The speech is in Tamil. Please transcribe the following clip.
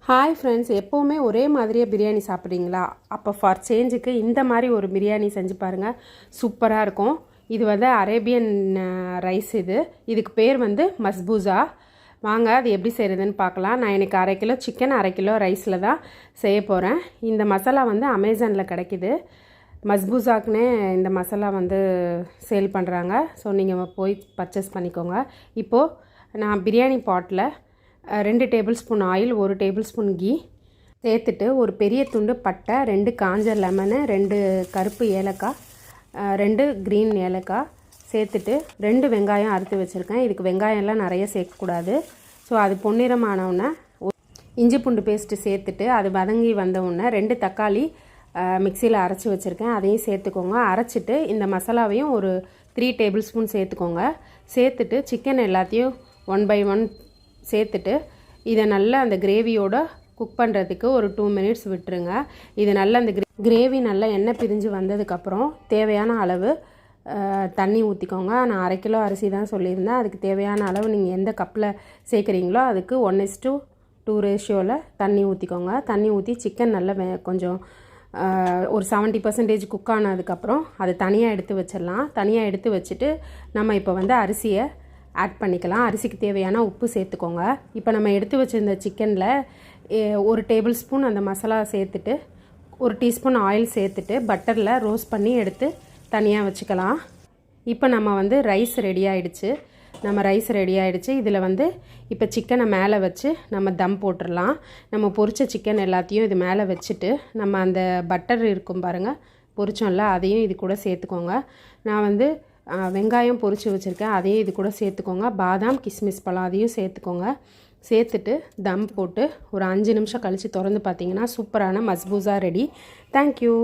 ஹாய் ஃப்ரெண்ட்ஸ், எப்போவுமே ஒரே மாதிரியே பிரியாணி சாப்பிட்றீங்களா? அப்போ ஃபார் சேஞ்சுக்கு இந்த மாதிரி ஒரு பிரியாணி செஞ்சு பாருங்கள், சூப்பராக இருக்கும். இது வந்து அரேபியன் ரைஸ். இதுக்கு பேர் வந்து மஸ்பூஸா. வாங்க அது எப்படி செய்கிறதுன்னு பார்க்கலாம். நான் எனக்கு 1/2 கிலோ சிக்கன் 1/2 கிலோ ரைஸில் தான் செய்ய போகிறேன். இந்த மசாலா வந்து அமேசானில் கிடைக்கிது. மஸ்பூஸாக்குன்னே இந்த மசாலா வந்து சேல் பண்ணுறாங்க. ஸோ நீங்கள் போய் பர்ச்சேஸ் பண்ணிக்கோங்க. இப்போது நான் பிரியாணி பாட்டில் 2 tablespoon oil, 1 tablespoon ghee சேர்த்துட்டு, ஒரு பெரிய துண்டு பட்டை, 2 காஞ்ச லெமனு, 2 கருப்பு ஏலக்காய், 2 க்ரீன் ஏலக்காய் சேர்த்துட்டு 2 வெங்காயம் அறுத்து வச்சுருக்கேன். இதுக்கு வெங்காயம்லாம் நிறைய சேர்க்கக்கூடாது. ஸோ அது பொன்னிறமானவுடனே இஞ்சி பூண்டு பேஸ்ட்டு சேர்த்துட்டு அது வதங்கி வந்தவுடனே 2 தக்காளி மிக்சியில் அரைச்சி வச்சுருக்கேன், அதையும் சேர்த்துக்கோங்க. அரைச்சிட்டு இந்த மசாலாவையும் ஒரு 3 டேபிள் ஸ்பூன் சேர்த்துக்கோங்க. சேர்த்துட்டு சிக்கன் எல்லாத்தையும் 1 by 1 சேர்த்துட்டு இதை நல்லா அந்த கிரேவியோட குக் பண்ணுறதுக்கு ஒரு 2 மினிட்ஸ் விட்டுருங்க. இது நல்லா அந்த கிரேவி நல்லா எண்ணெய் பிரிஞ்சு வந்ததுக்கப்புறம் தேவையான அளவு தண்ணி ஊற்றிக்கோங்க. நான் 1/2 கிலோ அரிசி தான் சொல்லியிருந்தேன். அதுக்கு தேவையான அளவு நீங்கள் எந்த கப்பில் சேர்க்குறீங்களோ அதுக்கு 1:2 ரேஷியோவில் தண்ணி ஊற்றிக்கோங்க. தண்ணி ஊற்றி சிக்கன் நல்லா கொஞ்சம் ஒரு 70% குக் ஆனதுக்கப்புறம் அதை தனியாக எடுத்து வச்சிடலாம். தனியாக எடுத்து வச்சுட்டு நம்ம இப்போ வந்து அரிசியை ஆட் பண்ணிக்கலாம். அரிசிக்கு தேவையான உப்பு சேர்த்துக்கோங்க. இப்போ நம்ம எடுத்து வச்சுருந்த சிக்கனில் 1 டேபிள் ஸ்பூன் அந்த மசாலா சேர்த்துட்டு 1 டீஸ்பூன் ஆயில் சேர்த்துட்டு பட்டரில் ரோஸ்ட் பண்ணி எடுத்து தனியாக வச்சுக்கலாம். இப்போ நம்ம வந்து ரைஸ் ரெடி ஆகிடுச்சு. இதில் வந்து இப்போ சிக்கனை மேலே வச்சு நம்ம தம் போட்டுடலாம். நம்ம பொரிச்ச சிக்கன் எல்லாத்தையும் இது மேலே வச்சுட்டு நம்ம அந்த பட்டர் இருக்கும் பாருங்கள், பொரிச்சோம்ல, அதையும் இது கூட சேர்த்துக்கோங்க. நான் வந்து வெங்காயம் பொரித்து வச்சுருக்கேன், அதையும் இது கூட சேர்த்துக்கோங்க. பாதாம் கிஸ்மிஸ் பழம் அதையும் சேர்த்துக்கோங்க. சேர்த்துட்டு தம் போட்டு ஒரு 5 நிமிஷம் கழித்து திறந்து பார்த்தீங்கன்னா சூப்பரான மஸ்பூஸா ரெடி. தேங்க்யூ.